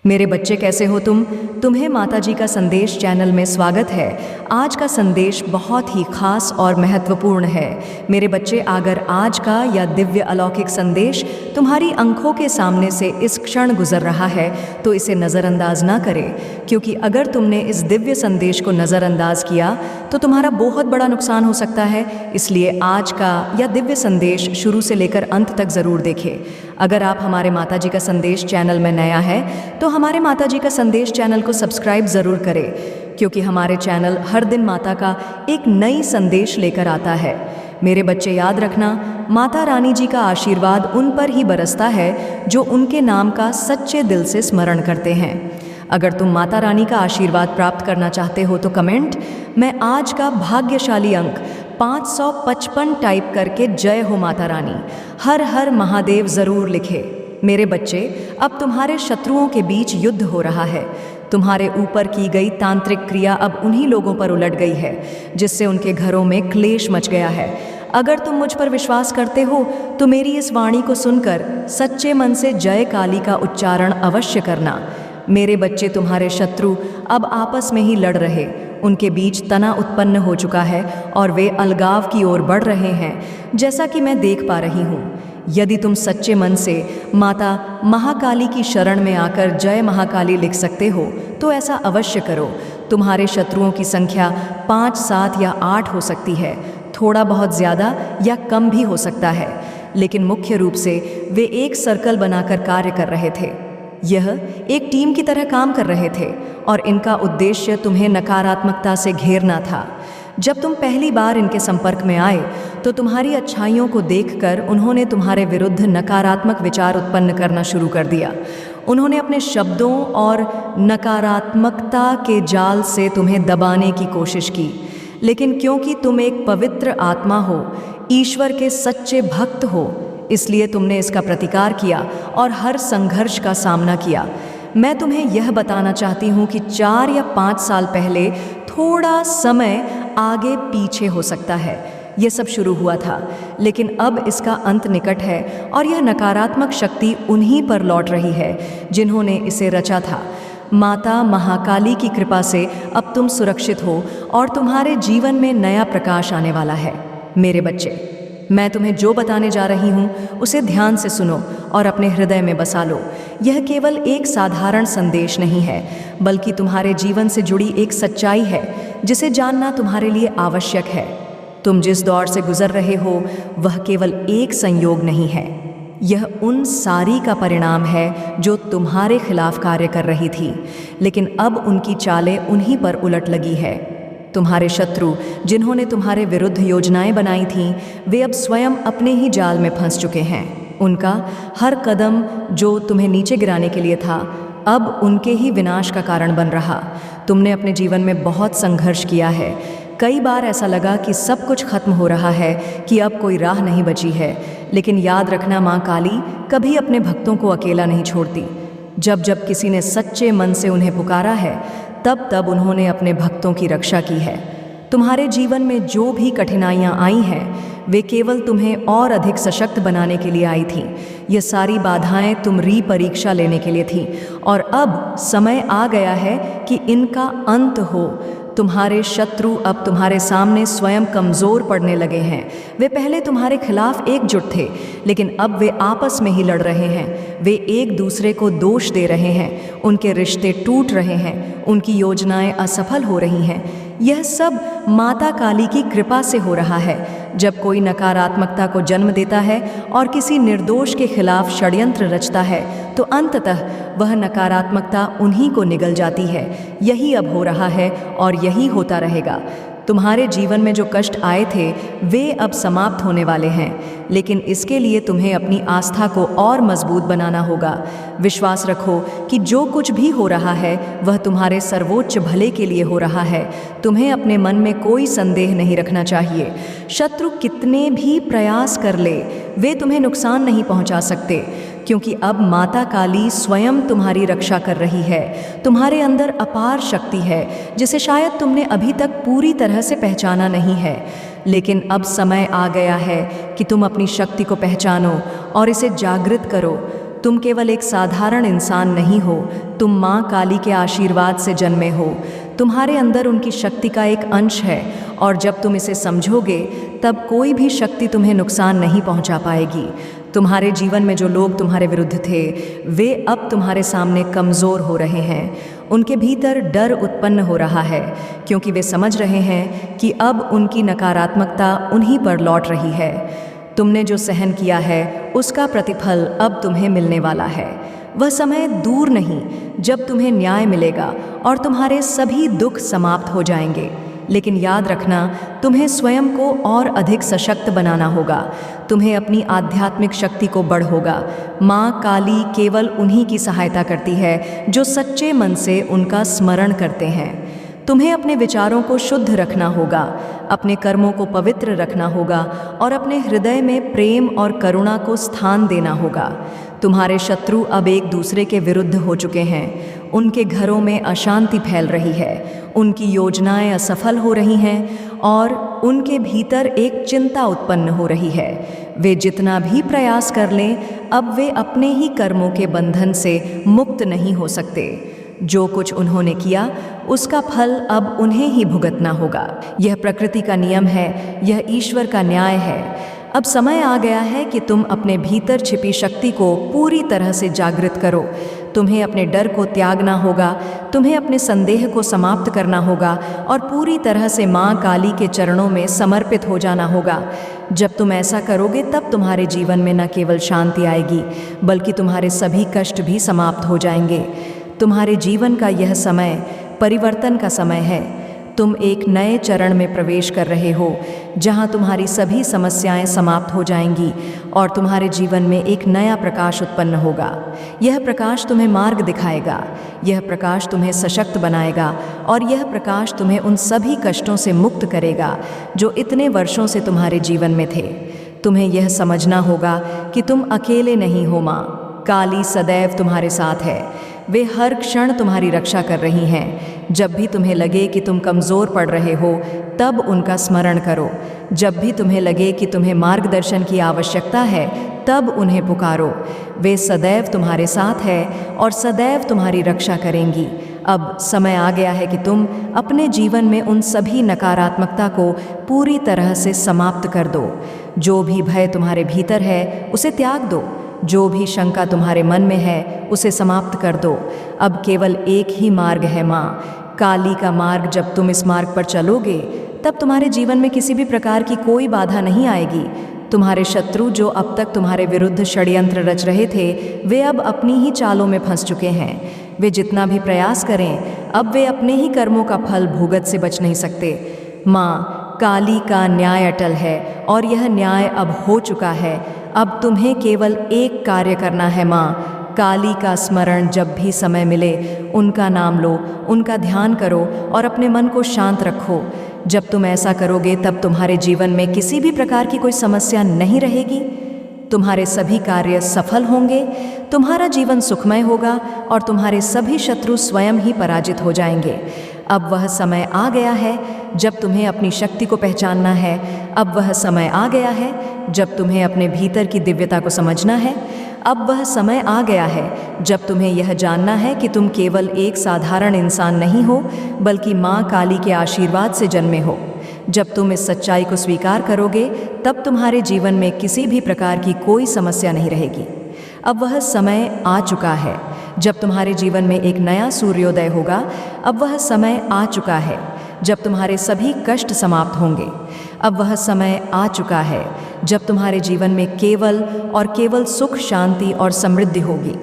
मेरे बच्चे कैसे हो तुम? तुम्हें माताजी का संदेश चैनल में स्वागत है। आज का संदेश बहुत ही खास और महत्वपूर्ण है। मेरे बच्चे, अगर आज का या दिव्य अलौकिक संदेश तुम्हारी आंखों के सामने से इस क्षण गुजर रहा है तो इसे नज़रअंदाज ना करें, क्योंकि अगर तुमने इस दिव्य संदेश को नज़रअंदाज किया तो तुम्हारा बहुत बड़ा नुकसान हो सकता है। इसलिए आज का या दिव्य संदेश शुरू से लेकर अंत तक ज़रूर देखें। अगर आप हमारे माताजी का संदेश चैनल में नया है तो हमारे माताजी का संदेश चैनल को सब्सक्राइब ज़रूर करें, क्योंकि हमारे चैनल हर दिन माता का एक नई संदेश लेकर आता है। मेरे बच्चे, याद रखना, माता रानी जी का आशीर्वाद उन पर ही बरसता है जो उनके नाम का सच्चे दिल से स्मरण करते हैं। अगर तुम माता रानी का आशीर्वाद प्राप्त करना चाहते हो तो कमेंट में आज का भाग्यशाली अंक 555 टाइप करके जय हो माता रानी, हर हर महादेव ज़रूर लिखे। मेरे बच्चे, अब तुम्हारे शत्रुओं के बीच युद्ध हो रहा है। तुम्हारे ऊपर की गई तांत्रिक क्रिया अब उन्हीं लोगों पर उलट गई है जिससे उनके घरों में क्लेश मच गया है। अगर तुम मुझ पर विश्वास करते हो तो मेरी इस वाणी को सुनकर सच्चे मन से जय काली का उच्चारण अवश्य करना। मेरे बच्चे, तुम्हारे शत्रु अब आपस में ही लड़ रहे, उनके बीच तनाव उत्पन्न हो चुका है और वे अलगाव की ओर बढ़ रहे हैं, जैसा कि मैं देख पा रही हूँ। यदि तुम सच्चे मन से माता महाकाली की शरण में आकर जय महाकाली लिख सकते हो तो ऐसा अवश्य करो। तुम्हारे शत्रुओं की संख्या 5, 7 या 8 हो सकती है, थोड़ा बहुत ज़्यादा या कम भी हो सकता है, लेकिन मुख्य रूप से वे एक सर्कल बनाकर कार्य कर रहे थे। यह एक टीम की तरह काम कर रहे थे और इनका उद्देश्य तुम्हें नकारात्मकता से घेरना था। जब तुम पहली बार इनके संपर्क में आए तो तुम्हारी अच्छाइयों को देखकर उन्होंने तुम्हारे विरुद्ध नकारात्मक विचार उत्पन्न करना शुरू कर दिया। उन्होंने अपने शब्दों और नकारात्मकता के जाल से तुम्हें दबाने की कोशिश की, लेकिन क्योंकि तुम एक पवित्र आत्मा हो, ईश्वर के सच्चे भक्त हो, इसलिए तुमने इसका प्रतिकार किया और हर संघर्ष का सामना किया। मैं तुम्हें यह बताना चाहती हूँ कि 4 या 5 साल पहले थोड़ा समय आगे पीछे हो सकता है यह सब शुरू हुआ था, लेकिन अब इसका अंत निकट है और यह नकारात्मक शक्ति उन्हीं पर लौट रही है जिन्होंने इसे रचा था। माता महाकाली की कृपा से अब तुम सुरक्षित हो और तुम्हारे जीवन में नया प्रकाश आने वाला है। मेरे बच्चे, मैं तुम्हें जो बताने जा रही हूँ उसे ध्यान से सुनो और अपने हृदय में बसा लो। यह केवल एक साधारण संदेश नहीं है, बल्कि तुम्हारे जीवन से जुड़ी एक सच्चाई है जिसे जानना तुम्हारे लिए आवश्यक है। तुम जिस दौर से गुजर रहे हो वह केवल एक संयोग नहीं है, यह उन सारी का परिणाम है जो तुम्हारे खिलाफ कार्य कर रही थी, लेकिन अब उनकी चालें उन्हीं पर उलट लगी है। तुम्हारे शत्रु जिन्होंने तुम्हारे विरुद्ध योजनाएं बनाई थीं, वे अब स्वयं अपने ही जाल में फंस चुके हैं। उनका हर कदम जो तुम्हें नीचे गिराने के लिए था, अब उनके ही विनाश का कारण बन रहा। तुमने अपने जीवन में बहुत संघर्ष किया है। कई बार ऐसा लगा कि सब कुछ खत्म हो रहा है, कि अब कोई राह नहीं बची है, लेकिन याद रखना, माँ काली कभी अपने भक्तों को अकेला नहीं छोड़ती। जब जब किसी ने सच्चे मन से उन्हें पुकारा है, तब तब उन्होंने अपने भक्तों की रक्षा की है। तुम्हारे जीवन में जो भी कठिनाइयाँ आई हैं, वे केवल तुम्हें और अधिक सशक्त बनाने के लिए आई थीं। ये सारी बाधाएं तुम परीक्षा लेने के लिए थीं, और अब समय आ गया है कि इनका अंत हो। तुम्हारे शत्रु अब तुम्हारे सामने स्वयं कमज़ोर पड़ने लगे हैं। वे पहले तुम्हारे खिलाफ एकजुट थे, लेकिन अब वे आपस में ही लड़ रहे हैं। वे एक दूसरे को दोष दे रहे हैं, उनके रिश्ते टूट रहे हैं, उनकी योजनाएं असफल हो रही हैं। यह सब माता काली की कृपा से हो रहा है। जब कोई नकारात्मकता को जन्म देता है और किसी निर्दोष के खिलाफ षड्यंत्र रचता है, तो अंततः वह नकारात्मकता उन्हीं को निगल जाती है। यही अब हो रहा है और यही होता रहेगा। तुम्हारे जीवन में जो कष्ट आए थे वे अब समाप्त होने वाले हैं, लेकिन इसके लिए तुम्हें अपनी आस्था को और मजबूत बनाना होगा। विश्वास रखो कि जो कुछ भी हो रहा है वह तुम्हारे सर्वोच्च भले के लिए हो रहा है। तुम्हें अपने मन में कोई संदेह नहीं रखना चाहिए। शत्रु कितने भी प्रयास कर ले, वे तुम्हें नुकसान नहीं पहुंचा सकते, क्योंकि अब माता काली स्वयं तुम्हारी रक्षा कर रही है। तुम्हारे अंदर अपार शक्ति है जिसे शायद तुमने अभी तक पूरी तरह से पहचाना नहीं है, लेकिन अब समय आ गया है कि तुम अपनी शक्ति को पहचानो और इसे जागृत करो। तुम केवल एक साधारण इंसान नहीं हो, तुम माँ काली के आशीर्वाद से जन्मे हो। तुम्हारे अंदर उनकी शक्ति का एक अंश है और जब तुम इसे समझोगे तब कोई भी शक्ति तुम्हें नुकसान नहीं पहुंचा पाएगी। तुम्हारे जीवन में जो लोग तुम्हारे विरुद्ध थे वे अब तुम्हारे सामने कमज़ोर हो रहे हैं। उनके भीतर डर उत्पन्न हो रहा है क्योंकि वे समझ रहे हैं कि अब उनकी नकारात्मकता उन्हीं पर लौट रही है। तुमने जो सहन किया है उसका प्रतिफल अब तुम्हें मिलने वाला है। वह समय दूर नहीं जब तुम्हें न्याय मिलेगा और तुम्हारे सभी दुख समाप्त हो जाएंगे। लेकिन याद रखना, तुम्हें स्वयं को और अधिक सशक्त बनाना होगा। तुम्हें अपनी आध्यात्मिक शक्ति को बढ़ाओगा। माँ काली केवल उन्हीं की सहायता करती है जो सच्चे मन से उनका स्मरण करते हैं। तुम्हें अपने विचारों को शुद्ध रखना होगा, अपने कर्मों को पवित्र रखना होगा और अपने हृदय में प्रेम और करुणा को स्थान देना होगा। तुम्हारे शत्रु अब एक दूसरे के विरुद्ध हो चुके हैं। उनके घरों में अशांति फैल रही है, उनकी योजनाएं असफल हो रही हैं और उनके भीतर एक चिंता उत्पन्न हो रही है। वे जितना भी प्रयास कर लें, अब वे अपने ही कर्मों के बंधन से मुक्त नहीं हो सकते। जो कुछ उन्होंने किया उसका फल अब उन्हें ही भुगतना होगा। यह प्रकृति का नियम है, यह ईश्वर का न्याय है। अब समय आ गया है कि तुम अपने भीतर छिपी शक्ति को पूरी तरह से जागृत करो। तुम्हें अपने डर को त्यागना होगा, तुम्हें अपने संदेह को समाप्त करना होगा और पूरी तरह से माँ काली के चरणों में समर्पित हो जाना होगा। जब तुम ऐसा करोगे तब तुम्हारे जीवन में न केवल शांति आएगी बल्कि तुम्हारे सभी कष्ट भी समाप्त हो जाएंगे। तुम्हारे जीवन का यह समय परिवर्तन का समय है। तुम एक नए चरण में प्रवेश कर रहे हो जहां तुम्हारी सभी समस्याएं समाप्त हो जाएंगी और तुम्हारे जीवन में एक नया प्रकाश उत्पन्न होगा। यह प्रकाश तुम्हें मार्ग दिखाएगा, यह प्रकाश तुम्हें सशक्त बनाएगा और यह प्रकाश तुम्हें उन सभी कष्टों से मुक्त करेगा जो इतने वर्षों से तुम्हारे जीवन में थे। तुम्हें यह समझना होगा कि तुम अकेले नहीं हो। माँ काली सदैव तुम्हारे साथ है। वे हर क्षण तुम्हारी रक्षा कर रही हैं। जब भी तुम्हें लगे कि तुम कमज़ोर पड़ रहे हो तब उनका स्मरण करो। जब भी तुम्हें लगे कि तुम्हें मार्गदर्शन की आवश्यकता है तब उन्हें पुकारो। वे सदैव तुम्हारे साथ है और सदैव तुम्हारी रक्षा करेंगी। अब समय आ गया है कि तुम अपने जीवन में उन सभी नकारात्मकता को पूरी तरह से समाप्त कर दो। जो भी भय तुम्हारे भीतर है उसे त्याग दो। जो भी शंका तुम्हारे मन में है उसे समाप्त कर दो। अब केवल एक ही मार्ग है माँ काली का मार्ग। जब तुम इस मार्ग पर चलोगे तब तुम्हारे जीवन में किसी भी प्रकार की कोई बाधा नहीं आएगी। तुम्हारे शत्रु जो अब तक तुम्हारे विरुद्ध षड्यंत्र रच रहे थे वे अब अपनी ही चालों में फंस चुके हैं। वे जितना भी प्रयास करें अब वे अपने ही कर्मों का फल भुगत से बच नहीं सकते। माँ काली का न्याय अटल है और यह न्याय अब हो चुका है। अब तुम्हें केवल एक कार्य करना है माँ काली का स्मरण। जब भी समय मिले उनका नाम लो, उनका ध्यान करो और अपने मन को शांत रखो। जब तुम ऐसा करोगे तब तुम्हारे जीवन में किसी भी प्रकार की कोई समस्या नहीं रहेगी। तुम्हारे सभी कार्य सफल होंगे, तुम्हारा जीवन सुखमय होगा और तुम्हारे सभी शत्रु स्वयं ही पराजित हो जाएंगे। अब वह समय आ गया है जब तुम्हें अपनी शक्ति को पहचानना है। अब वह समय आ गया है जब तुम्हें अपने भीतर की दिव्यता को समझना है। अब वह समय आ गया है जब तुम्हें यह जानना है कि तुम केवल एक साधारण इंसान नहीं हो बल्कि माँ काली के आशीर्वाद से जन्मे हो। जब तुम इस सच्चाई को स्वीकार करोगे तब तुम्हारे जीवन में किसी भी प्रकार की कोई समस्या नहीं रहेगी। अब वह समय आ चुका है जब तुम्हारे जीवन में एक नया सूर्योदय होगा। अब वह समय आ चुका है जब तुम्हारे सभी कष्ट समाप्त होंगे। अब वह समय आ चुका है जब तुम्हारे जीवन में केवल और केवल सुख, शांति और समृद्धि होगी।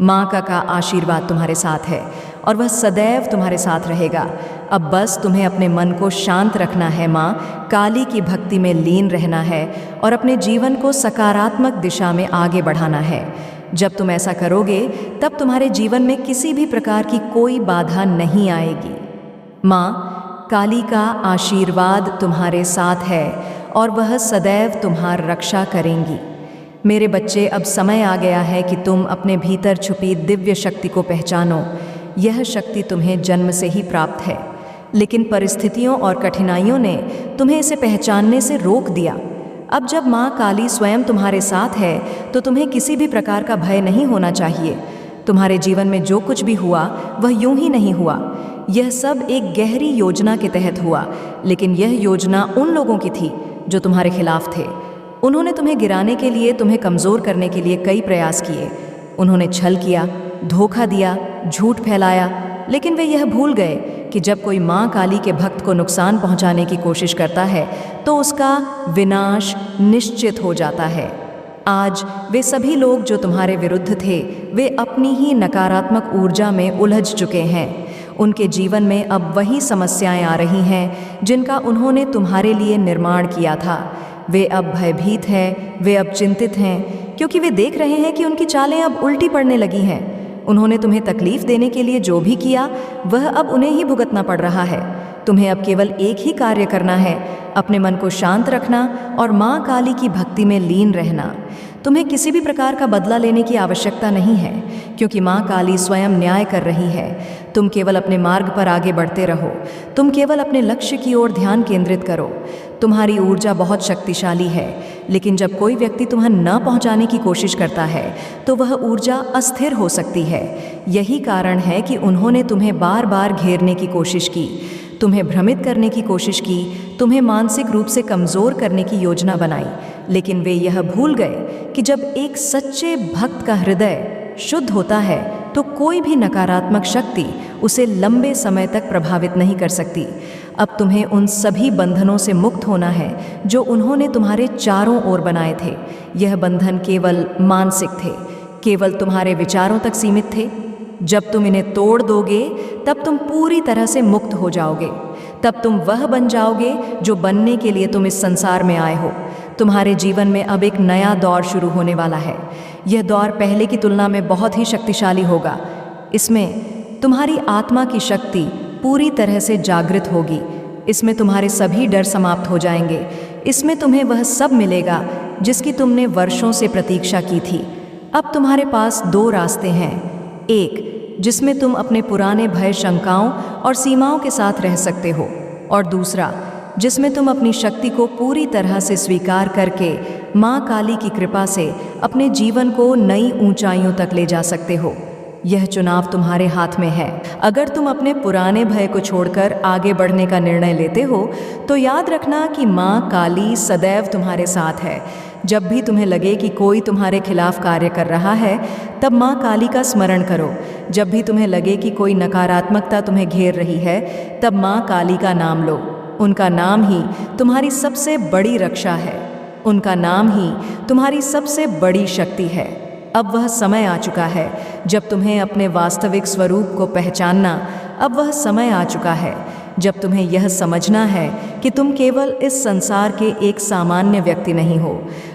माँ का आशीर्वाद तुम्हारे साथ है और वह सदैव तुम्हारे साथ रहेगा। अब बस तुम्हें अपने मन को शांत रखना है, माँ काली की भक्ति में लीन रहना है और अपने जीवन को सकारात्मक दिशा में आगे बढ़ाना है। जब तुम ऐसा करोगे तब तुम्हारे जीवन में किसी भी प्रकार की कोई बाधा नहीं आएगी। माँ काली का आशीर्वाद तुम्हारे साथ है और वह सदैव तुम्हारी रक्षा करेंगी। मेरे बच्चे, अब समय आ गया है कि तुम अपने भीतर छुपी दिव्य शक्ति को पहचानो। यह शक्ति तुम्हें जन्म से ही प्राप्त है, लेकिन परिस्थितियों और कठिनाइयों ने तुम्हें इसे पहचानने से रोक दिया। अब जब माँ काली स्वयं तुम्हारे साथ है तो तुम्हें किसी भी प्रकार का भय नहीं होना चाहिए। तुम्हारे जीवन में जो कुछ भी हुआ वह यूं ही नहीं हुआ। यह सब एक गहरी योजना के तहत हुआ, लेकिन यह योजना उन लोगों की थी जो तुम्हारे खिलाफ थे। उन्होंने तुम्हें गिराने के लिए, तुम्हें कमज़ोर करने के लिए कई प्रयास किए। उन्होंने छल किया, धोखा दिया, झूठ फैलाया, लेकिन वे यह भूल गए कि जब कोई माँ काली के भक्त को नुकसान पहुँचाने की कोशिश करता है तो उसका विनाश निश्चित हो जाता है। आज वे सभी लोग जो तुम्हारे विरुद्ध थे, वे अपनी ही नकारात्मक ऊर्जा में उलझ चुके हैं। उनके जीवन में अब वही समस्याएं आ रही हैं जिनका उन्होंने तुम्हारे लिए निर्माण किया था। वे अब भयभीत हैं, वे अब चिंतित हैं, क्योंकि वे देख रहे हैं कि उनकी चालें अब उल्टी पड़ने लगी हैं। उन्होंने तुम्हें तकलीफ देने के लिए जो भी किया वह अब उन्हें ही भुगतना पड़ रहा है। तुम्हें अब केवल एक ही कार्य करना है, अपने मन को शांत रखना और माँ काली की भक्ति में लीन रहना। तुम्हें किसी भी प्रकार का बदला लेने की आवश्यकता नहीं है, क्योंकि माँ काली स्वयं न्याय कर रही है। तुम केवल अपने मार्ग पर आगे बढ़ते रहो। तुम केवल अपने लक्ष्य की ओर ध्यान केंद्रित करो। तुम्हारी ऊर्जा बहुत शक्तिशाली है, लेकिन जब कोई व्यक्ति तुम्हें न पहुंचाने की कोशिश करता है तो वह ऊर्जा अस्थिर हो सकती है। यही कारण है कि उन्होंने तुम्हें बार बार घेरने की कोशिश की, तुम्हें भ्रमित करने की कोशिश की, तुम्हें मानसिक रूप से कमज़ोर करने की योजना बनाई। लेकिन वे यह भूल गए कि जब एक सच्चे भक्त का हृदय शुद्ध होता है तो कोई भी नकारात्मक शक्ति उसे लंबे समय तक प्रभावित नहीं कर सकती। अब तुम्हें उन सभी बंधनों से मुक्त होना है जो उन्होंने तुम्हारे चारों ओर बनाए थे। यह बंधन केवल मानसिक थे, केवल तुम्हारे विचारों तक सीमित थे। जब तुम इन्हें तोड़ दोगे तब तुम पूरी तरह से मुक्त हो जाओगे। तब तुम वह बन जाओगे जो बनने के लिए तुम इस संसार में आए हो। तुम्हारे जीवन में अब एक नया दौर शुरू होने वाला है। यह दौर पहले की तुलना में बहुत ही शक्तिशाली होगा। इसमें तुम्हारी आत्मा की शक्ति पूरी तरह से जागृत होगी। इसमें तुम्हारे सभी डर समाप्त हो जाएंगे। इसमें तुम्हें वह सब मिलेगा जिसकी तुमने वर्षों से प्रतीक्षा की थी। अब तुम्हारे पास दो रास्ते हैं। एक जिसमें तुम अपने पुराने भय, शंकाओं और सीमाओं के साथ रह सकते हो, और दूसरा जिसमें तुम अपनी शक्ति को पूरी तरह से स्वीकार करके माँ काली की कृपा से अपने जीवन को नई ऊंचाइयों तक ले जा सकते हो। यह चुनाव तुम्हारे हाथ में है। अगर तुम अपने पुराने भय को छोड़कर आगे बढ़ने का निर्णय लेते हो तो याद रखना कि माँ काली सदैव तुम्हारे साथ है। जब भी तुम्हें लगे कि कोई तुम्हारे खिलाफ कार्य कर रहा है, तब माँ काली का स्मरण करो। जब भी तुम्हें लगे कि कोई नकारात्मकता तुम्हें घेर रही है, तब माँ काली का नाम लो। उनका नाम ही तुम्हारी सबसे बड़ी रक्षा है। उनका नाम ही तुम्हारी सबसे बड़ी शक्ति है। अब वह समय आ चुका है जब तुम्हें अपने वास्तविक स्वरूप को पहचानना। अब वह समय आ चुका है जब तुम्हें यह समझना है कि तुम केवल इस संसार के एक सामान्य व्यक्ति नहीं हो,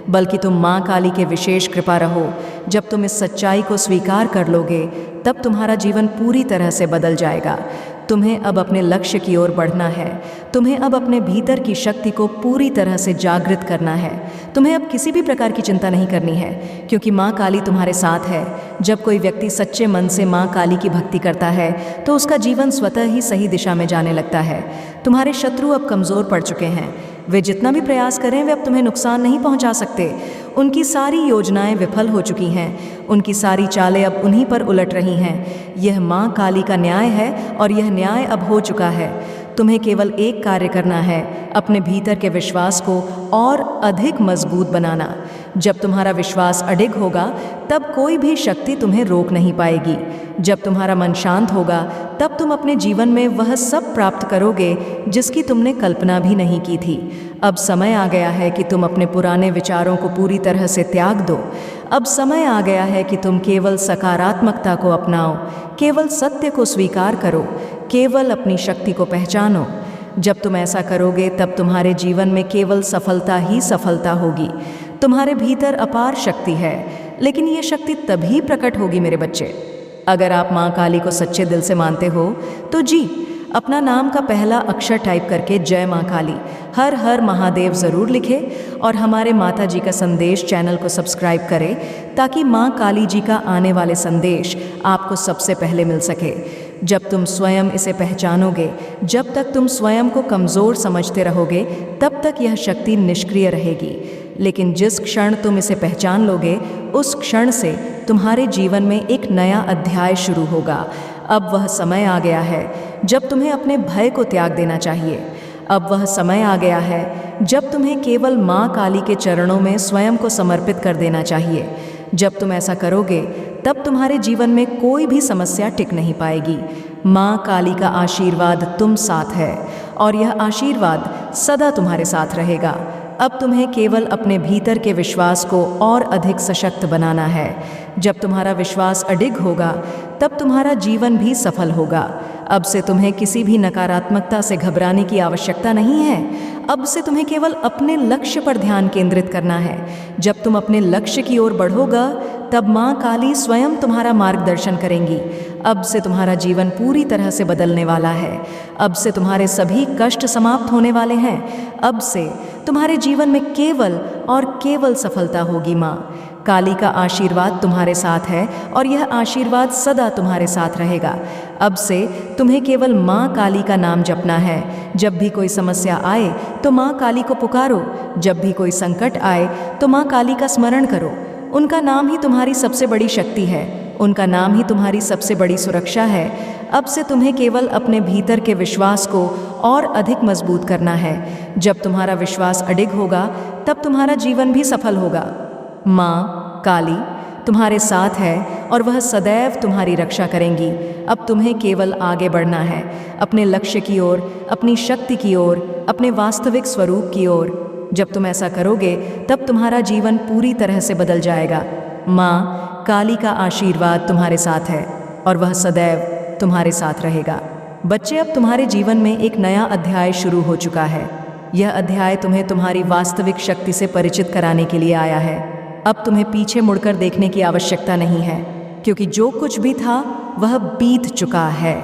बल्कि तुम माँ काली के विशेष कृपा रहो। जब तुम इस सच्चाई को स्वीकार कर लोगे, तब तुम्हारा जीवन पूरी तरह से बदल जाएगा। तुम्हें अब अपने लक्ष्य की ओर बढ़ना है। तुम्हें अब अपने भीतर की शक्ति को पूरी तरह से जागृत करना है। तुम्हें अब किसी भी प्रकार की चिंता नहीं करनी है, क्योंकि माँ काली तुम्हारे साथ है। जब कोई व्यक्ति सच्चे मन से माँ काली की भक्ति करता है तो उसका जीवन स्वतः ही सही दिशा में जाने लगता है। तुम्हारे शत्रु अब कमज़ोर पड़ चुके हैं। वे जितना भी प्रयास करें, वे अब तुम्हें नुकसान नहीं पहुंचा सकते। उनकी सारी योजनाएं विफल हो चुकी हैं। उनकी सारी चालें अब उन्हीं पर उलट रही हैं। यह माँ काली का न्याय है और यह न्याय अब हो चुका है। तुम्हें केवल एक कार्य करना है, अपने भीतर के विश्वास को और अधिक मजबूत बनाना। जब तुम्हारा विश्वास अडिग होगा, तब कोई भी शक्ति तुम्हें रोक नहीं पाएगी। जब तुम्हारा मन शांत होगा, तब तुम अपने जीवन में वह सब प्राप्त करोगे जिसकी तुमने कल्पना भी नहीं की थी। अब समय आ गया है कि तुम अपने पुराने विचारों को पूरी तरह से त्याग दो। अब समय आ गया है कि तुम केवल सकारात्मकता को अपनाओ, केवल सत्य को स्वीकार करो, केवल अपनी शक्ति को पहचानो। जब तुम ऐसा करोगे, तब तुम्हारे जीवन में केवल सफलता ही सफलता होगी। तुम्हारे भीतर अपार शक्ति है, लेकिन ये शक्ति तभी प्रकट होगी मेरे बच्चे, अगर आप माँ काली को सच्चे दिल से मानते हो तो जी, अपना नाम का पहला अक्षर टाइप करके जय माँ काली, हर हर महादेव ज़रूर लिखें और हमारे माता जी का संदेश चैनल को सब्सक्राइब करें, ताकि माँ काली जी का आने वाले संदेश आपको सबसे पहले मिल सके। जब तुम स्वयं इसे पहचानोगे, जब तक तुम स्वयं को कमज़ोर समझते रहोगे, तब तक यह शक्ति निष्क्रिय रहेगी। लेकिन जिस क्षण तुम इसे पहचान लोगे, उस क्षण से तुम्हारे जीवन में एक नया अध्याय शुरू होगा। अब वह समय आ गया है जब तुम्हें अपने भय को त्याग देना चाहिए। अब वह समय आ गया है जब तुम्हें केवल माँ काली के चरणों में स्वयं को समर्पित कर देना चाहिए। जब तुम ऐसा करोगे, तब तुम्हारे जीवन में कोई भी समस्या टिक नहीं पाएगी। माँ काली का आशीर्वाद तुम साथ है और यह आशीर्वाद सदा तुम्हारे साथ रहेगा। अब तुम्हें केवल अपने भीतर के विश्वास को और अधिक सशक्त बनाना है। जब तुम्हारा विश्वास अडिग होगा, तब तुम्हारा जीवन भी सफल होगा। अब से तुम्हें किसी भी नकारात्मकता से घबराने की आवश्यकता नहीं है। अब से तुम्हें केवल अपने लक्ष्य पर ध्यान केंद्रित करना है। जब तुम अपने लक्ष्य की ओर बढ़ोगा, तब माँ काली स्वयं तुम्हारा मार्गदर्शन करेंगी। अब से तुम्हारा जीवन पूरी तरह से बदलने वाला है। अब से तुम्हारे सभी कष्ट समाप्त होने वाले हैं। अब से तुम्हारे जीवन में केवल और केवल सफलता होगी। माँ काली का आशीर्वाद तुम्हारे साथ है और यह आशीर्वाद सदा तुम्हारे साथ रहेगा। अब से तुम्हें केवल माँ काली का नाम जपना है। जब भी कोई समस्या आए तो माँ काली को पुकारो। जब भी कोई संकट आए तो माँ काली का स्मरण करो। उनका नाम ही तुम्हारी सबसे बड़ी शक्ति है। उनका नाम ही तुम्हारी सबसे बड़ी सुरक्षा है। अब से तुम्हें केवल अपने भीतर के विश्वास को और अधिक मजबूत करना है। जब तुम्हारा विश्वास अडिग होगा, तब तुम्हारा जीवन भी सफल होगा। माँ काली तुम्हारे साथ है और वह सदैव तुम्हारी रक्षा करेंगी। अब तुम्हें केवल आगे बढ़ना है, अपने लक्ष्य की ओर, अपनी शक्ति की ओर, अपने वास्तविक स्वरूप की ओर। जब तुम ऐसा करोगे, तब तुम्हारा जीवन पूरी तरह से बदल जाएगा। माँ काली का आशीर्वाद तुम्हारे साथ है और वह सदैव तुम्हारे साथ रहेगा। बच्चे, अब तुम्हारे जीवन में एक नया अध्याय शुरू हो चुका है। यह अध्याय तुम्हें तुम्हारी वास्तविक शक्ति से परिचित कराने के लिए आया है। अब तुम्हें पीछे मुड़कर देखने की आवश्यकता नहीं है, क्योंकि जो कुछ भी था वह बीत चुका है।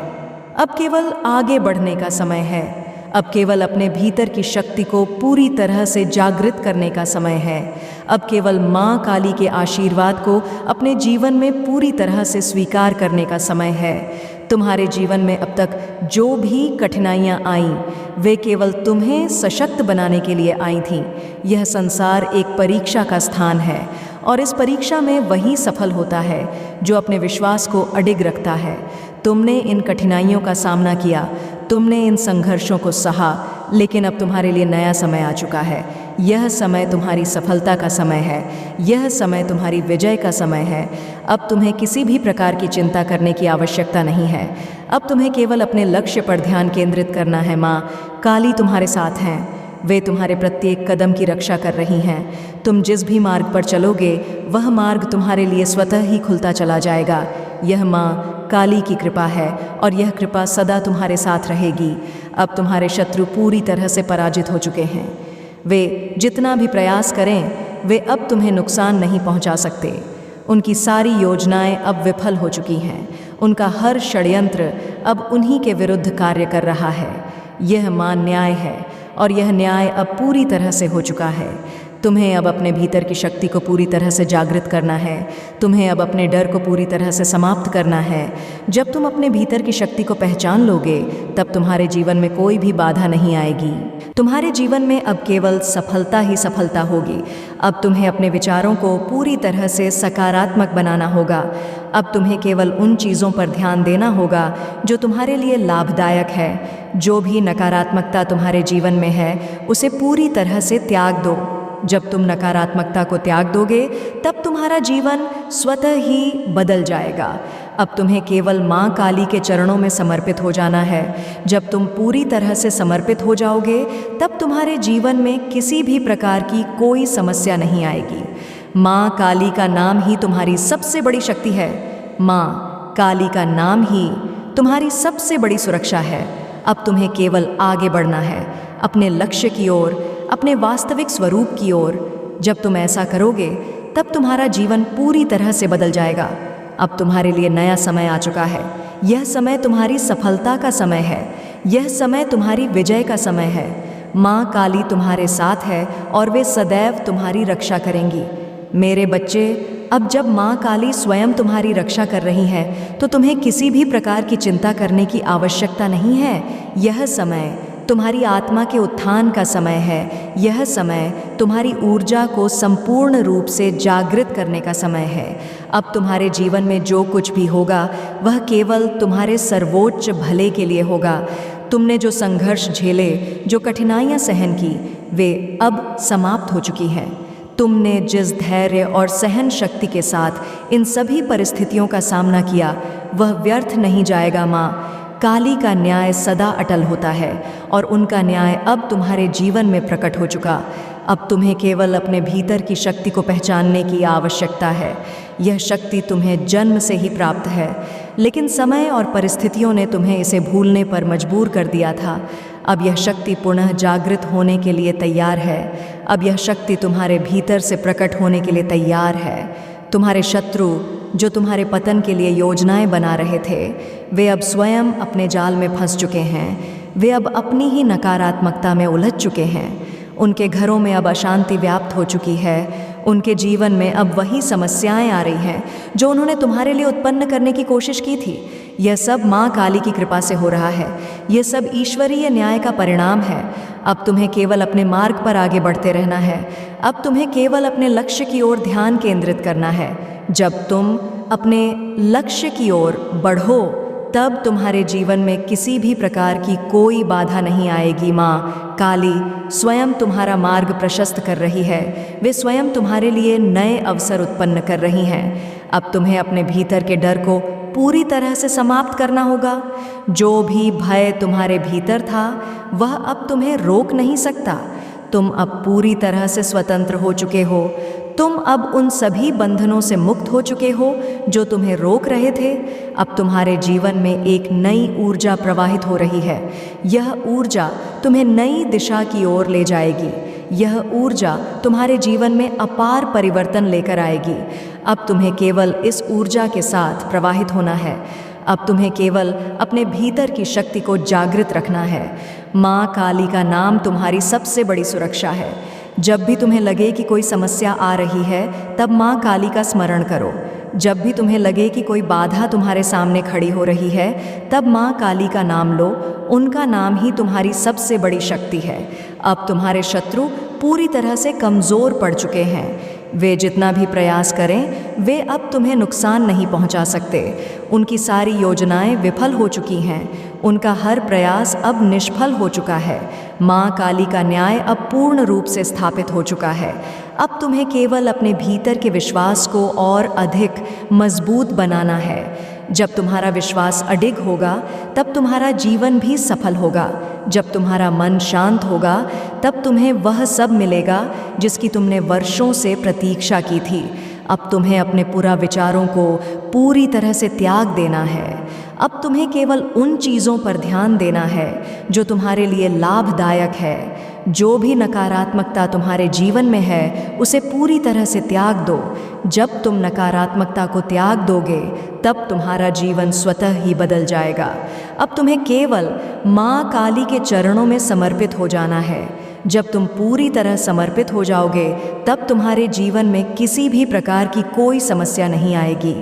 अब केवल आगे बढ़ने का समय है। अब केवल अपने भीतर की शक्ति को पूरी तरह से जागृत करने का समय है। अब केवल माँ काली के आशीर्वाद को अपने जीवन में पूरी तरह से स्वीकार करने का समय है। तुम्हारे जीवन में अब तक जो भी कठिनाइयाँ आईं, वे केवल तुम्हें सशक्त बनाने के लिए आई थीं। यह संसार एक परीक्षा का स्थान है और इस परीक्षा में वही सफल होता है जो अपने विश्वास को अडिग रखता है। तुमने इन कठिनाइयों का सामना किया, तुमने इन संघर्षों को सहा, लेकिन अब तुम्हारे लिए नया समय आ चुका है। यह समय तुम्हारी सफलता का समय है। यह समय तुम्हारी विजय का समय है। अब तुम्हें किसी भी प्रकार की चिंता करने की आवश्यकता नहीं है। अब तुम्हें केवल अपने लक्ष्य पर ध्यान केंद्रित करना है। माँ काली तुम्हारे साथ हैं। वे तुम्हारे प्रत्येक कदम की रक्षा कर रही हैं। तुम जिस भी मार्ग पर चलोगे, वह मार्ग तुम्हारे लिए स्वतः ही खुलता चला जाएगा। यह माँ काली की कृपा है और यह कृपा सदा तुम्हारे साथ रहेगी। अब तुम्हारे शत्रु पूरी तरह से पराजित हो चुके हैं। वे जितना भी प्रयास करें, वे अब तुम्हें नुकसान नहीं पहुंचा सकते। उनकी सारी योजनाएं अब विफल हो चुकी हैं। उनका हर षड्यंत्र अब उन्हीं के विरुद्ध कार्य कर रहा है। यह माँ न्याय है और यह न्याय अब पूरी तरह से हो चुका है। तुम्हें अब अपने भीतर की शक्ति को पूरी तरह से जागृत करना है। तुम्हें अब अपने डर को पूरी तरह से समाप्त करना है। जब तुम अपने भीतर की शक्ति को पहचान लोगे, तब तुम्हारे जीवन में कोई भी बाधा नहीं आएगी। तुम्हारे जीवन में अब केवल सफलता ही सफलता होगी। अब तुम्हें अपने विचारों को पूरी तरह से सकारात्मक बनाना होगा। अब तुम्हें केवल उन चीज़ों पर ध्यान देना होगा जो तुम्हारे लिए लाभदायक है। जो भी नकारात्मकता तुम्हारे जीवन में है, उसे पूरी तरह से त्याग दो। जब तुम नकारात्मकता को त्याग दोगे, तब तुम्हारा जीवन स्वतः ही बदल जाएगा। अब तुम्हें केवल माँ काली के चरणों में समर्पित हो जाना है। जब तुम पूरी तरह से समर्पित हो जाओगे, तब तुम्हारे जीवन में किसी भी प्रकार की कोई समस्या नहीं आएगी। माँ काली का नाम ही तुम्हारी सबसे बड़ी शक्ति है। माँ काली का नाम ही तुम्हारी सबसे बड़ी सुरक्षा है। अब तुम्हें केवल आगे बढ़ना है, अपने लक्ष्य की ओर, अपने वास्तविक स्वरूप की ओर। जब तुम ऐसा करोगे, तब तुम्हारा जीवन पूरी तरह से बदल जाएगा। अब तुम्हारे लिए नया समय आ चुका है। यह समय तुम्हारी सफलता का समय है। यह समय तुम्हारी विजय का समय है। माँ काली तुम्हारे साथ है और वे सदैव तुम्हारी रक्षा करेंगी। मेरे बच्चे, अब जब माँ काली स्वयं तुम्हारी रक्षा कर रही है, तो तुम्हें किसी भी प्रकार की चिंता करने की आवश्यकता नहीं है। यह समय तुम्हारी आत्मा के उत्थान का समय है। यह समय तुम्हारी ऊर्जा को संपूर्ण रूप से जागृत करने का समय है। अब तुम्हारे जीवन में जो कुछ भी होगा वह केवल तुम्हारे सर्वोच्च भले के लिए होगा। तुमने जो संघर्ष झेले, जो कठिनाइयां सहन की, वे अब समाप्त हो चुकी हैं। तुमने जिस धैर्य और सहन शक्ति के साथ इन सभी परिस्थितियों का सामना किया वह व्यर्थ नहीं जाएगा माँ। काली का न्याय सदा अटल होता है और उनका न्याय अब तुम्हारे जीवन में प्रकट हो चुका। अब तुम्हें केवल अपने भीतर की शक्ति को पहचानने की आवश्यकता है। यह शक्ति तुम्हें जन्म से ही प्राप्त है, लेकिन समय और परिस्थितियों ने तुम्हें इसे भूलने पर मजबूर कर दिया था। अब यह शक्ति पुनः जागृत होने के लिए तैयार है। अब यह शक्ति तुम्हारे भीतर से प्रकट होने के लिए तैयार है। तुम्हारे शत्रु जो तुम्हारे पतन के लिए योजनाएं बना रहे थे, वे अब स्वयं अपने जाल में फंस चुके हैं। वे अब अपनी ही नकारात्मकता में उलझ चुके हैं। उनके घरों में अब अशांति व्याप्त हो चुकी है। उनके जीवन में अब वही समस्याएं आ रही हैं जो उन्होंने तुम्हारे लिए उत्पन्न करने की कोशिश की थी। यह सब माँ काली की कृपा से हो रहा है। यह सब ईश्वरीय न्याय का परिणाम है। अब तुम्हें केवल अपने मार्ग पर आगे बढ़ते रहना है। अब तुम्हें केवल अपने लक्ष्य की ओर ध्यान केंद्रित करना है। जब तुम अपने लक्ष्य की ओर बढ़ो तब तुम्हारे जीवन में किसी भी प्रकार की कोई बाधा नहीं आएगी। माँ काली स्वयं तुम्हारा मार्ग प्रशस्त कर रही है। वे स्वयं तुम्हारे लिए नए अवसर उत्पन्न कर रही हैं। अब तुम्हें अपने भीतर के डर को पूरी तरह से समाप्त करना होगा। जो भी भय तुम्हारे भीतर था वह अब तुम्हें रोक नहीं सकता। तुम अब पूरी तरह से स्वतंत्र हो चुके हो। तुम अब उन सभी बंधनों से मुक्त हो चुके हो जो तुम्हें रोक रहे थे। अब तुम्हारे जीवन में एक नई ऊर्जा प्रवाहित हो रही है। यह ऊर्जा तुम्हें नई दिशा की ओर ले जाएगी। यह ऊर्जा तुम्हारे जीवन में अपार परिवर्तन लेकर आएगी। अब तुम्हें केवल इस ऊर्जा के साथ प्रवाहित होना है। अब तुम्हें केवल अपने भीतर की शक्ति को जागृत रखना है। माँ काली का नाम तुम्हारी सबसे बड़ी सुरक्षा है। जब भी तुम्हें लगे कि कोई समस्या आ रही है तब माँ काली का स्मरण करो। जब भी तुम्हें लगे कि कोई बाधा तुम्हारे सामने खड़ी हो रही है तब माँ काली का नाम लो। उनका नाम ही तुम्हारी सबसे बड़ी शक्ति है। अब तुम्हारे शत्रु पूरी तरह से कमज़ोर पड़ चुके हैं। वे जितना भी प्रयास करें वे अब तुम्हें नुकसान नहीं पहुंचा सकते। उनकी सारी योजनाएं विफल हो चुकी हैं। उनका हर प्रयास अब निष्फल हो चुका है। माँ काली का न्याय अब पूर्ण रूप से स्थापित हो चुका है। अब तुम्हें केवल अपने भीतर के विश्वास को और अधिक मजबूत बनाना है। जब तुम्हारा विश्वास अडिग होगा तब तुम्हारा जीवन भी सफल होगा। जब तुम्हारा मन शांत होगा तब तुम्हें वह सब मिलेगा जिसकी तुमने वर्षों से प्रतीक्षा की थी। अब तुम्हें अपने पूरा विचारों को पूरी तरह से त्याग देना है। अब तुम्हें केवल उन चीज़ों पर ध्यान देना है जो तुम्हारे लिए लाभदायक है। जो भी नकारात्मकता तुम्हारे जीवन में है उसे पूरी तरह से त्याग दो। जब तुम नकारात्मकता को त्याग दोगे तब तुम्हारा जीवन स्वतः ही बदल जाएगा। अब तुम्हें केवल माँ काली के चरणों में समर्पित हो जाना है। जब तुम पूरी तरह समर्पित हो जाओगे तब तुम्हारे जीवन में किसी भी प्रकार की कोई समस्या नहीं आएगी।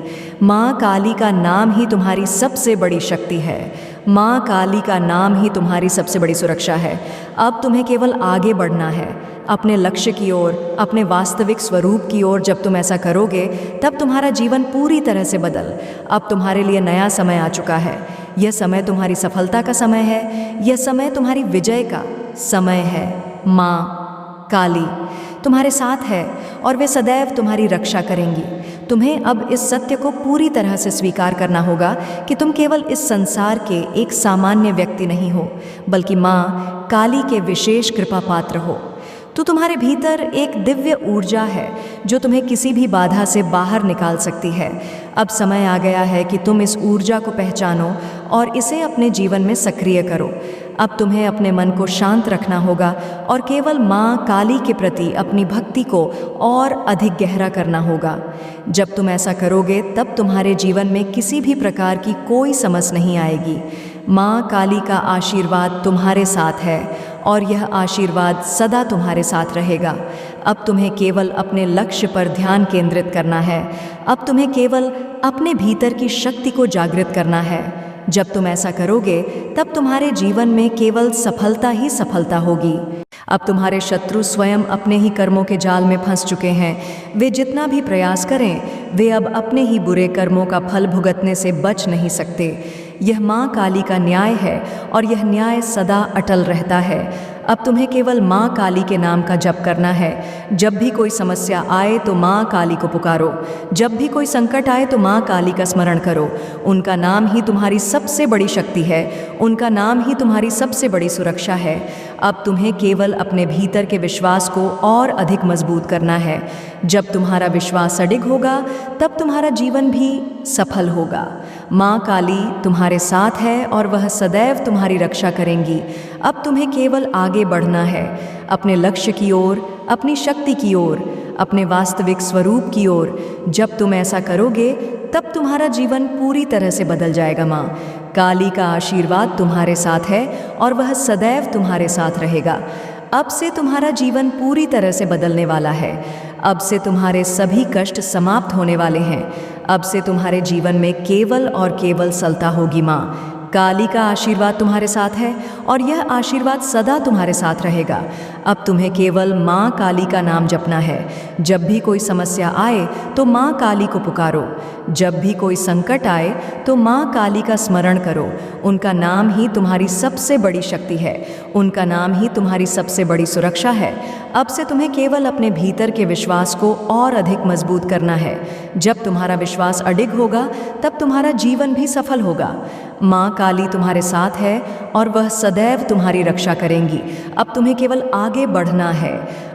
माँ काली का नाम ही तुम्हारी सबसे बड़ी शक्ति है। माँ काली का नाम ही तुम्हारी सबसे बड़ी सुरक्षा है। अब तुम्हें केवल आगे बढ़ना है अपने लक्ष्य की ओर, अपने वास्तविक स्वरूप की ओर। जब तुम ऐसा करोगे तब तुम्हारा जीवन पूरी तरह से अब तुम्हारे लिए नया समय आ चुका है। यह समय तुम्हारी सफलता का समय है। यह समय तुम्हारी विजय का समय है। माँ काली तुम्हारे साथ है और वे सदैव तुम्हारी रक्षा करेंगी। तुम्हें अब इस सत्य को पूरी तरह से स्वीकार करना होगा कि तुम केवल इस संसार के एक सामान्य व्यक्ति नहीं हो, बल्कि माँ काली के विशेष कृपा पात्र हो। तो तुम्हारे भीतर एक दिव्य ऊर्जा है जो तुम्हें किसी भी बाधा से बाहर निकाल सकती है। अब समय आ गया है कि तुम इस ऊर्जा को पहचानो और इसे अपने जीवन में सक्रिय करो। अब तुम्हें अपने मन को शांत रखना होगा और केवल माँ काली के प्रति अपनी भक्ति को और अधिक गहरा करना होगा। जब तुम ऐसा करोगे तब तुम्हारे जीवन में किसी भी प्रकार की कोई समस्या नहीं आएगी। माँ काली का आशीर्वाद तुम्हारे साथ है और यह आशीर्वाद सदा तुम्हारे साथ रहेगा। अब तुम्हें केवल अपने लक्ष्य पर ध्यान केंद्रित करना है। अब तुम्हें केवल अपने भीतर की शक्ति को जागृत करना है। जब तुम ऐसा करोगे तब तुम्हारे जीवन में केवल सफलता ही सफलता होगी। अब तुम्हारे शत्रु स्वयं अपने ही कर्मों के जाल में फंस चुके हैं। वे जितना भी प्रयास करें, वे अब अपने ही बुरे कर्मों का फल भुगतने से बच नहीं सकते। यह माँ काली का न्याय है और यह न्याय सदा अटल रहता है। अब तुम्हें केवल माँ काली के नाम का जप करना है। जब भी कोई समस्या आए तो माँ काली को पुकारो। जब भी कोई संकट आए तो माँ काली का स्मरण करो। उनका नाम ही तुम्हारी सबसे बड़ी शक्ति है। उनका नाम ही तुम्हारी सबसे बड़ी सुरक्षा है। अब तुम्हें केवल अपने भीतर के विश्वास को और अधिक मजबूत करना है। जब तुम्हारा विश्वास अडिग होगा तब तुम्हारा जीवन भी सफल होगा। माँ काली तुम्हारे साथ है और वह सदैव तुम्हारी रक्षा करेंगी। अब तुम्हें केवल आगे बढ़ना है, अपने लक्ष्य की ओर, अपनी शक्ति की ओर, अपने वास्तविक स्वरूप की ओर। जब तुम ऐसा करोगे तब तुम्हारा जीवन पूरी तरह से बदल जाएगा। माँ काली का आशीर्वाद तुम्हारे साथ है और वह सदैव तुम्हारे साथ रहेगा। अब से तुम्हारा जीवन पूरी तरह से बदलने वाला है। अब से तुम्हारे सभी कष्ट समाप्त होने वाले हैं। अब से तुम्हारे जीवन में केवल और केवल सलता होगी। माँ काली का आशीर्वाद तुम्हारे साथ है और यह आशीर्वाद सदा तुम्हारे साथ रहेगा। अब तुम्हें केवल माँ काली का नाम जपना है। जब भी कोई समस्या आए तो माँ काली को पुकारो। जब भी कोई संकट आए तो माँ काली का स्मरण करो। उनका नाम ही तुम्हारी सबसे बड़ी शक्ति है। उनका नाम ही तुम्हारी सबसे बड़ी सुरक्षा है। अब से तुम्हें केवल अपने भीतर के विश्वास को और अधिक मजबूत करना है। जब तुम्हारा विश्वास अडिग होगा तब तुम्हारा जीवन भी सफल होगा। माँ काली तुम्हारे साथ है और वह सदैव तुम्हारी रक्षा करेंगी। अब तुम्हें केवल आगे बढ़ना है,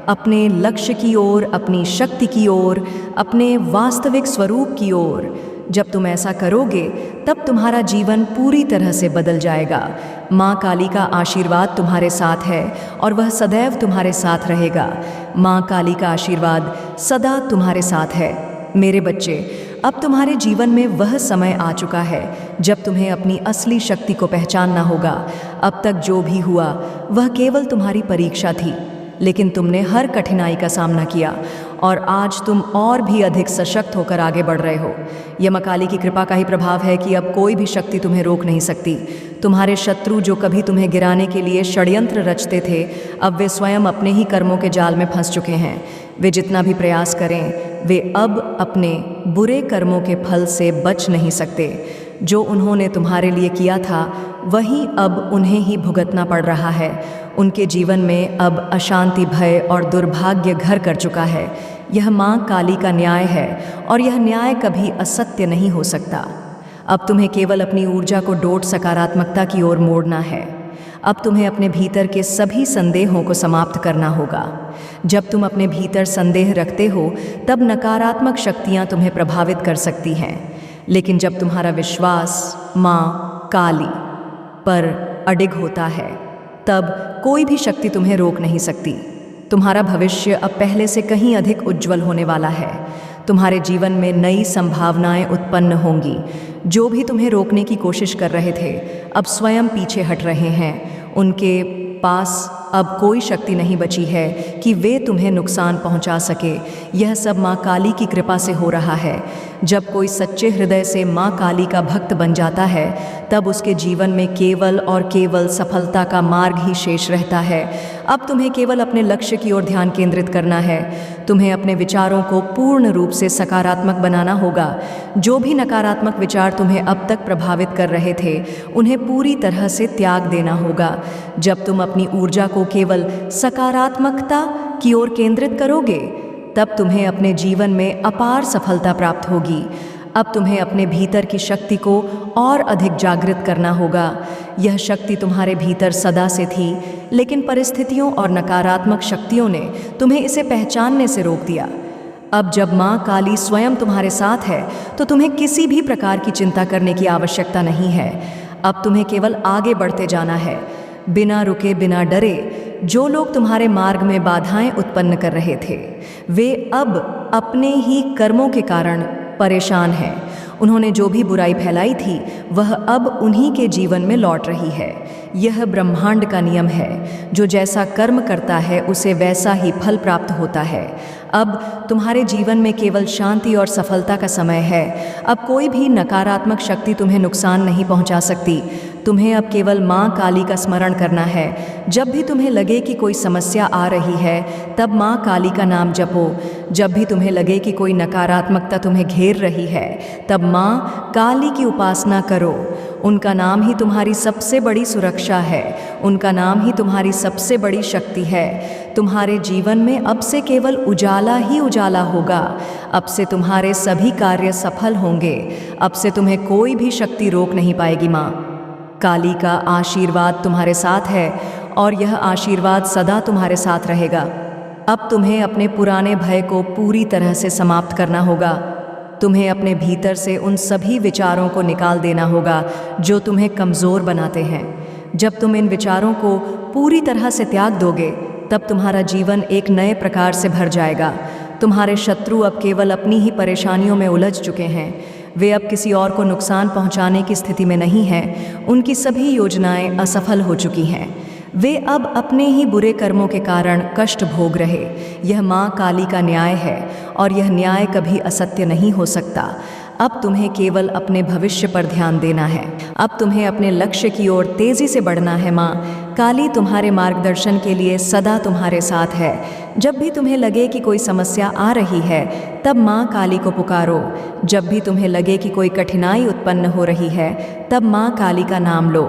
अपने लक्ष्य की ओर, अपनी शक्ति की ओर, अपने वास्तविक स्वरूप की ओर। जब तुम ऐसा करोगे तब तुम्हारा जीवन पूरी तरह से बदल जाएगा। माँ काली का आशीर्वाद तुम्हारे साथ है और वह सदैव तुम्हारे साथ रहेगा। माँ काली का आशीर्वाद सदा तुम्हारे साथ है। मेरे बच्चे, अब तुम्हारे जीवन में वह समय आ चुका है जब तुम्हें अपनी असली शक्ति को पहचानना होगा। अब तक जो भी हुआ वह केवल तुम्हारी परीक्षा थी, लेकिन तुमने हर कठिनाई का सामना किया और आज तुम और भी अधिक सशक्त होकर आगे बढ़ रहे हो। यह माँ काली की कृपा का ही प्रभाव है कि अब कोई भी शक्ति तुम्हें रोक नहीं सकती। तुम्हारे शत्रु जो कभी तुम्हें गिराने के लिए षड्यंत्र रचते थे, अब वे स्वयं अपने ही कर्मों के जाल में फंस चुके हैं। वे जितना भी प्रयास करें, वे अब अपने बुरे कर्मों के फल से बच नहीं सकते। जो उन्होंने तुम्हारे लिए किया था वही अब उन्हें ही भुगतना पड़ रहा है। उनके जीवन में अब अशांति, भय और दुर्भाग्य घर कर चुका है। यह माँ काली का न्याय है और यह न्याय कभी असत्य नहीं हो सकता। अब तुम्हें केवल अपनी ऊर्जा को डोट सकारात्मकता की ओर मोड़ना है। अब तुम्हें अपने भीतर के सभी संदेहों को समाप्त करना होगा। जब तुम अपने भीतर संदेह रखते हो तब नकारात्मक शक्तियाँ तुम्हें प्रभावित कर सकती हैं, लेकिन जब तुम्हारा विश्वास माँ काली पर अडिग होता है तब कोई भी शक्ति तुम्हें रोक नहीं सकती। तुम्हारा भविष्य अब पहले से कहीं अधिक उज्जवल होने वाला है। तुम्हारे जीवन में नई संभावनाएं उत्पन्न होंगी। जो भी तुम्हें रोकने की कोशिश कर रहे थे अब स्वयं पीछे हट रहे हैं। उनके पास अब कोई शक्ति नहीं बची है कि वे तुम्हें नुकसान पहुंचा सके। यह सब माँ काली की कृपा से हो रहा है। जब कोई सच्चे हृदय से माँ काली का भक्त बन जाता है तब उसके जीवन में केवल और केवल सफलता का मार्ग ही शेष रहता है। अब तुम्हें केवल अपने लक्ष्य की ओर ध्यान केंद्रित करना है। तुम्हें अपने विचारों को पूर्ण रूप से सकारात्मक बनाना होगा। जो भी नकारात्मक विचार तुम्हें अब तक प्रभावित कर रहे थे उन्हें पूरी तरह से त्याग देना होगा। जब तुम अपनी ऊर्जा को केवल सकारात्मकता की ओर केंद्रित करोगे तब तुम्हें अपने जीवन में अपार सफलता प्राप्त होगी। अब तुम्हें अपने भीतर की शक्ति को और अधिक जागृत करना होगा। यह शक्ति तुम्हारे भीतर सदा से थी, लेकिन परिस्थितियों और नकारात्मक शक्तियों ने तुम्हें इसे पहचानने से रोक दिया। अब जब माँ काली स्वयं तुम्हारे साथ है तो तुम्हें किसी भी प्रकार की चिंता करने की आवश्यकता नहीं है। अब तुम्हें केवल आगे बढ़ते जाना है, बिना रुके, बिना डरे। जो लोग तुम्हारे मार्ग में बाधाएं उत्पन्न कर रहे थे वे अब अपने ही कर्मों के कारण परेशान हैं। उन्होंने जो भी बुराई फैलाई थी वह अब उन्हीं के जीवन में लौट रही है। यह ब्रह्मांड का नियम है, जो जैसा कर्म करता है उसे वैसा ही फल प्राप्त होता है। अब तुम्हारे जीवन में केवल शांति और सफलता का समय है। अब कोई भी नकारात्मक शक्ति तुम्हें नुकसान नहीं पहुंचा सकती। तुम्हें अब केवल माँ काली का स्मरण करना है। जब भी तुम्हें लगे कि कोई समस्या आ रही है, तब माँ काली का नाम जपो। जब भी तुम्हें लगे कि कोई नकारात्मकता तुम्हें घेर रही है, तब माँ काली की उपासना करो। उनका नाम ही तुम्हारी सबसे बड़ी सुरक्षा है। उनका नाम ही तुम्हारी सबसे बड़ी शक्ति है। तुम्हारे जीवन में अब से केवल उजाला ही उजाला होगा। अब से तुम्हारे सभी कार्य सफल होंगे। अब से तुम्हें कोई भी शक्ति रोक नहीं पाएगी। माँ काली का आशीर्वाद तुम्हारे साथ है और यह आशीर्वाद सदा तुम्हारे साथ रहेगा। अब तुम्हें अपने पुराने भय को पूरी तरह से समाप्त करना होगा। तुम्हें अपने भीतर से उन सभी विचारों को निकाल देना होगा जो तुम्हें कमज़ोर बनाते हैं। जब तुम इन विचारों को पूरी तरह से त्याग दोगे, तब तुम्हारा जीवन एक नए प्रकार से भर जाएगा। तुम्हारे शत्रु अब केवल अपनी ही परेशानियों में उलझ चुके हैं। वे अब किसी और को नुकसान पहुंचाने की स्थिति में नहीं हैं। उनकी सभी योजनाएं असफल हो चुकी हैं। वे अब अपने ही बुरे कर्मों के कारण कष्ट भोग रहे। यह माँ काली का न्याय है और यह न्याय कभी असत्य नहीं हो सकता। अब तुम्हें केवल अपने भविष्य पर ध्यान देना है। अब तुम्हें अपने लक्ष्य की ओर तेजी से बढ़ना है। माँ काली तुम्हारे मार्गदर्शन के लिए सदा तुम्हारे साथ है। जब भी तुम्हें लगे कि कोई समस्या आ रही है, तब माँ काली को पुकारो। जब भी तुम्हें लगे कि कोई कठिनाई उत्पन्न हो रही है, तब माँ काली का नाम लो।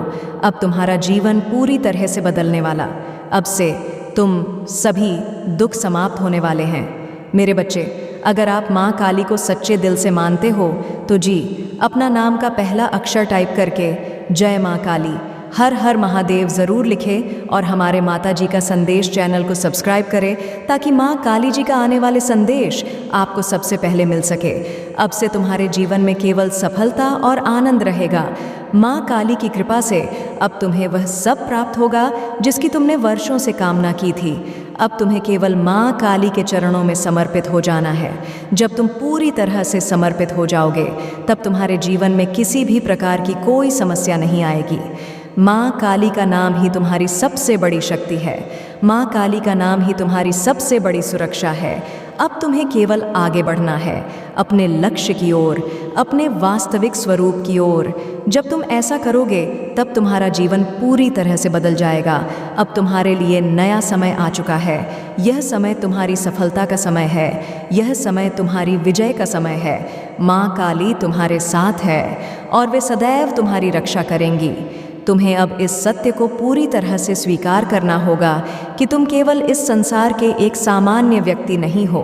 अब तुम्हारा जीवन पूरी तरह से बदलने वाला। अब से तुम सभी दुख समाप्त होने वाले हैं। मेरे बच्चे, अगर आप माँ काली को सच्चे दिल से मानते हो तो जी अपना नाम का पहला अक्षर टाइप करके जय माँ काली, हर हर महादेव ज़रूर लिखें और हमारे माता जी का संदेश चैनल को सब्सक्राइब करें, ताकि माँ काली जी का आने वाले संदेश आपको सबसे पहले मिल सके। अब से तुम्हारे जीवन में केवल सफलता और आनंद रहेगा। माँ काली की कृपा से अब तुम्हें वह सब प्राप्त होगा जिसकी तुमने वर्षों से कामना की थी। अब तुम्हें केवल माँ काली के चरणों में समर्पित हो जाना है। जब तुम पूरी तरह से समर्पित हो जाओगे, तब तुम्हारे जीवन में किसी भी प्रकार की कोई समस्या नहीं आएगी। माँ काली का नाम ही तुम्हारी सबसे बड़ी शक्ति है। माँ काली का नाम ही तुम्हारी सबसे बड़ी सुरक्षा है। अब तुम्हें केवल आगे बढ़ना है, अपने लक्ष्य की ओर, अपने वास्तविक स्वरूप की ओर। जब तुम ऐसा करोगे, तब तुम्हारा जीवन पूरी तरह से बदल जाएगा। अब तुम्हारे लिए नया समय आ चुका है। यह समय तुम्हारी सफलता का समय है। यह समय तुम्हारी विजय का समय है। माँ काली तुम्हारे साथ है और वे सदैव तुम्हारी रक्षा करेंगी। तुम्हें अब इस सत्य को पूरी तरह से स्वीकार करना होगा कि तुम केवल इस संसार के एक सामान्य व्यक्ति नहीं हो,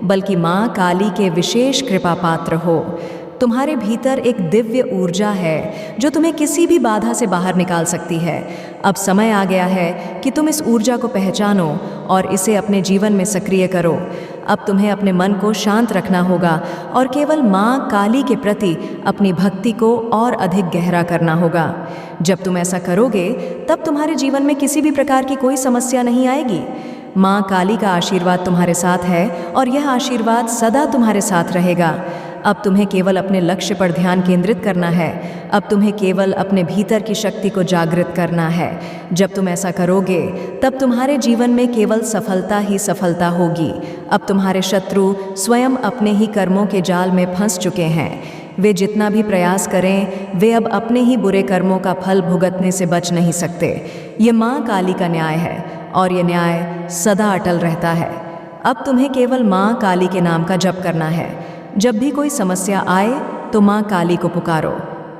बल्कि माँ काली के विशेष कृपा पात्र हो। तुम्हारे भीतर एक दिव्य ऊर्जा है जो तुम्हें किसी भी बाधा से बाहर निकाल सकती है। अब समय आ गया है कि तुम इस ऊर्जा को पहचानो और इसे अपने जीवन में सक्रिय करो। अब तुम्हें अपने मन को शांत रखना होगा और केवल माँ काली के प्रति अपनी भक्ति को और अधिक गहरा करना होगा। जब तुम ऐसा करोगे, तब तुम्हारे जीवन में किसी भी प्रकार की कोई समस्या नहीं आएगी। माँ काली का आशीर्वाद तुम्हारे साथ है और यह आशीर्वाद सदा तुम्हारे साथ रहेगा। अब तुम्हें केवल अपने लक्ष्य पर ध्यान केंद्रित करना है। अब तुम्हें केवल अपने भीतर की शक्ति को जागृत करना है। जब तुम ऐसा करोगे, तब तुम्हारे जीवन में केवल सफलता ही सफलता होगी। अब तुम्हारे शत्रु स्वयं अपने ही कर्मों के जाल में फंस चुके हैं। वे जितना भी प्रयास करें, वे अब अपने ही बुरे कर्मों का फल भुगतने से बच नहीं सकते। ये माँ काली का न्याय है और ये न्याय सदा अटल रहता है। अब तुम्हें केवल माँ काली के नाम का जप करना है। जब भी कोई समस्या आए, तो माँ काली को पुकारो।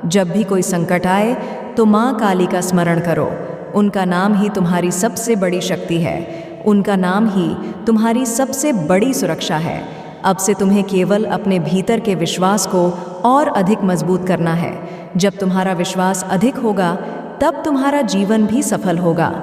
जब भी कोई संकट आए, तो माँ काली का स्मरण करो। उनका नाम ही तुम्हारी सबसे बड़ी शक्ति है। उनका नाम ही तुम्हारी सबसे बड़ी सुरक्षा है। अब से तुम्हें केवल अपने भीतर के विश्वास को और अधिक मजबूत करना है। जब तुम्हारा विश्वास अधिक होगा, तब तुम्हारा जीवन भी सफल होगा।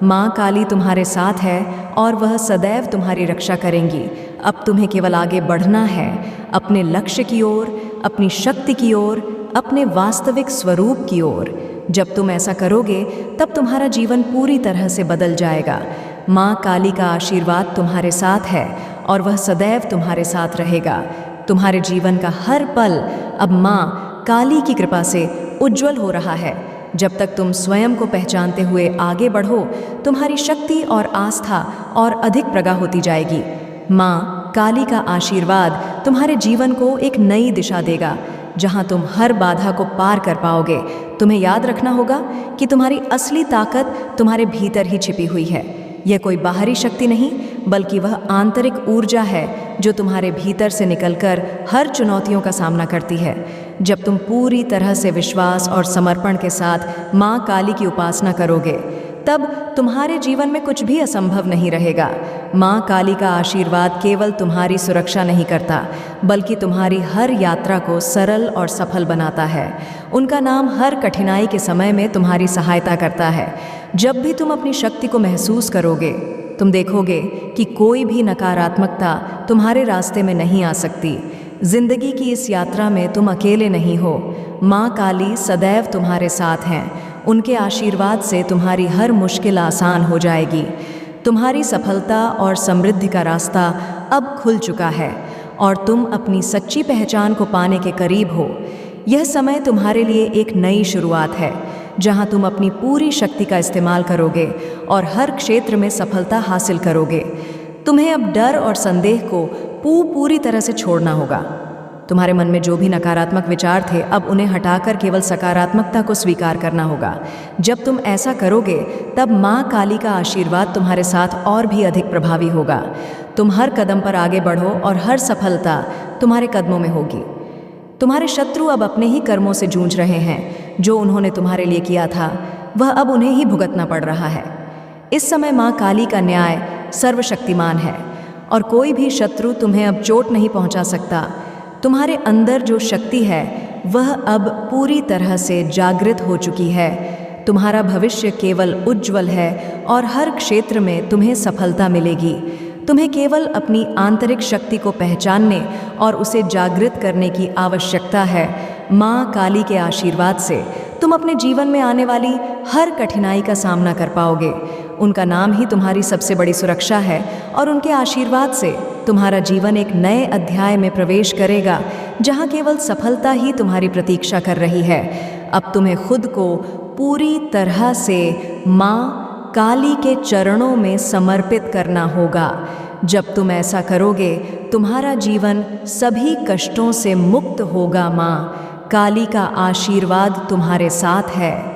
माँ काली तुम्हारे साथ है और वह सदैव तुम्हारी रक्षा करेंगी। अब तुम्हें केवल आगे बढ़ना है, अपने लक्ष्य की ओर, अपनी शक्ति की ओर, अपने वास्तविक स्वरूप की ओर। जब तुम ऐसा करोगे, तब तुम्हारा जीवन पूरी तरह से बदल जाएगा। माँ काली का आशीर्वाद तुम्हारे साथ है और वह सदैव तुम्हारे साथ रहेगा। तुम्हारे जीवन का हर पल अब माँ काली की कृपा से उज्जवल हो रहा है। जब तक तुम स्वयं को पहचानते हुए आगे बढ़ो, तुम्हारी शक्ति और आस्था और अधिक प्रगाढ़ होती जाएगी। माँ काली का आशीर्वाद तुम्हारे जीवन को एक नई दिशा देगा, जहाँ तुम हर बाधा को पार कर पाओगे। तुम्हें याद रखना होगा कि तुम्हारी असली ताकत तुम्हारे भीतर ही छिपी हुई है। यह कोई बाहरी शक्ति नहीं, बल्कि वह आंतरिक ऊर्जा है जो तुम्हारे भीतर से निकलकर हर चुनौतियों का सामना करती है। जब तुम पूरी तरह से विश्वास और समर्पण के साथ माँ काली की उपासना करोगे, तब तुम्हारे जीवन में कुछ भी असंभव नहीं रहेगा। माँ काली का आशीर्वाद केवल तुम्हारी सुरक्षा नहीं करता, बल्कि तुम्हारी हर यात्रा को सरल और सफल बनाता है। उनका नाम हर कठिनाई के समय में तुम्हारी सहायता करता है। जब भी तुम अपनी शक्ति को महसूस करोगे, तुम देखोगे कि कोई भी नकारात्मकता तुम्हारे रास्ते में नहीं आ सकती। जिंदगी की इस यात्रा में तुम अकेले नहीं हो। माँ काली सदैव तुम्हारे साथ हैं। उनके आशीर्वाद से तुम्हारी हर मुश्किल आसान हो जाएगी। तुम्हारी सफलता और समृद्धि का रास्ता अब खुल चुका है और तुम अपनी सच्ची पहचान को पाने के करीब हो। यह समय तुम्हारे लिए एक नई शुरुआत है, जहां तुम अपनी पूरी शक्ति का इस्तेमाल करोगे और हर क्षेत्र में सफलता हासिल करोगे। तुम्हें अब डर और संदेह को पूरी तरह से छोड़ना होगा। तुम्हारे मन में जो भी नकारात्मक विचार थे, अब उन्हें हटाकर केवल सकारात्मकता को स्वीकार करना होगा। जब तुम ऐसा करोगे, तब माँ काली का आशीर्वाद तुम्हारे साथ और भी अधिक प्रभावी होगा। तुम हर कदम पर आगे बढ़ो और हर सफलता तुम्हारे कदमों में होगी। तुम्हारे शत्रु अब अपने ही कर्मों से जूझ रहे हैं। जो उन्होंने तुम्हारे लिए किया था, वह अब उन्हें ही भुगतना पड़ रहा है। इस समय माँ काली का न्याय सर्वशक्तिमान है और कोई भी शत्रु तुम्हें अब चोट नहीं पहुंचा सकता। तुम्हारे अंदर जो शक्ति है, वह अब पूरी तरह से जागृत हो चुकी है। तुम्हारा भविष्य केवल उज्जवल है और हर क्षेत्र में तुम्हें सफलता मिलेगी। तुम्हें केवल अपनी आंतरिक शक्ति को पहचानने और उसे जागृत करने की आवश्यकता है। माँ काली के आशीर्वाद से तुम अपने जीवन में आने वाली हर कठिनाई का सामना कर पाओगे। उनका नाम ही तुम्हारी सबसे बड़ी सुरक्षा है और उनके आशीर्वाद से तुम्हारा जीवन एक नए अध्याय में प्रवेश करेगा, जहाँ केवल सफलता ही तुम्हारी प्रतीक्षा कर रही है। अब तुम्हें खुद को पूरी तरह से माँ काली के चरणों में समर्पित करना होगा। जब तुम ऐसा करोगे, तुम्हारा जीवन सभी कष्टों से मुक्त होगा। माँ काली का आशीर्वाद तुम्हारे साथ है।